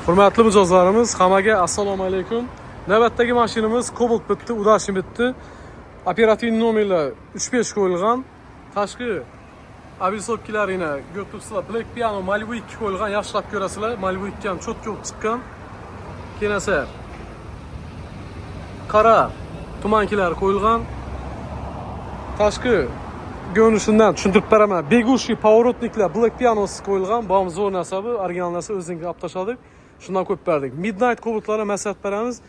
Hurmatli mijozlarimiz, hammaga assalomu alaykum. Navbatdagi mashinamiz Cobalt bitdi, Udashim bitdi. Operativ nomerlar 35 qo'yilgan. Tashqi avisopkilarini ko'ribsizlar. Black Piano Malibu 2 qo'yilgan, yaxshilab ko'rasizlar. Malibu 2 ham cho'tga olib chiqqan. Kelasa qora tumankilar qo'yilgan. Tashqi görünüşünden tushuntirib beraman. Begushi pоворotniklar Black Piano'si qo'yilgan. Bu zo'r nasabi, original narsa o'zingga olib tashladik. Shundan ko'p berdik. Midnight Cobalt'lara maslahat beramiz.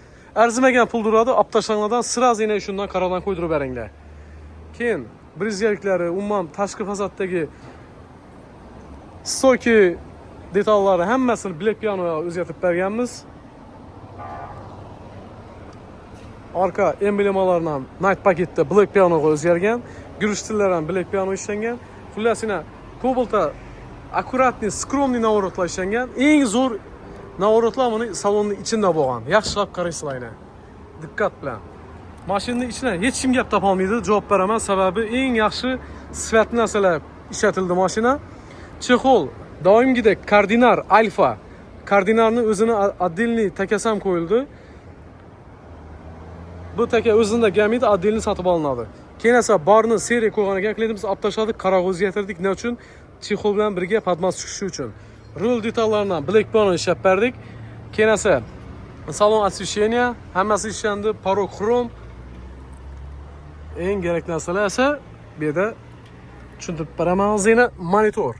Arzimagan pul turadi, olib tashlanglardan sirazi yana shundan qaradan qo'ydirib beringlar. Keyin brizgaliklari, umuman tashqi fasaddagi stoki detallari hammasini Black Piano'ga o'zgartirib berganmiz. Arka emblemalarni ham Night paketda Black Piano'ga o'zgargan. Girish tillari ham Black Piano ishlangan. Xullasina Cobalt'da akkuratniy, skromniy navorotlar ishlangan. Eng zo'r navorotlar buni salonning ichida bo'lgan. Yaxshilab qaraysizlar. Diqqat bilan. Mashinaning ichidan hech kim gap topa olmaydi, javob beraman. Sababi eng yaxshi sifatli narsalar ishlatildi mashina. Chexol doimgidek Kardinar Alfa. Kardinarning o'zini отдельный takasi ham qo'yildi. Bu taka o'zida gamida отдельный sotib olinadi. Keyin esa barni seriya qo'ygan ekan, klientimiz olib tashladik, qarag'u o'zgartirdik. Nima uchun? Chexol bilan birga padmas chiqishi uchun. Rul detallaridan Black Piano ishlab berdik. Keyin esa salon освещение, hammasi ishlandi, porog xrom. Eng kerakli narsalar esa bu yerda tushuntirib beraman, yana monitor.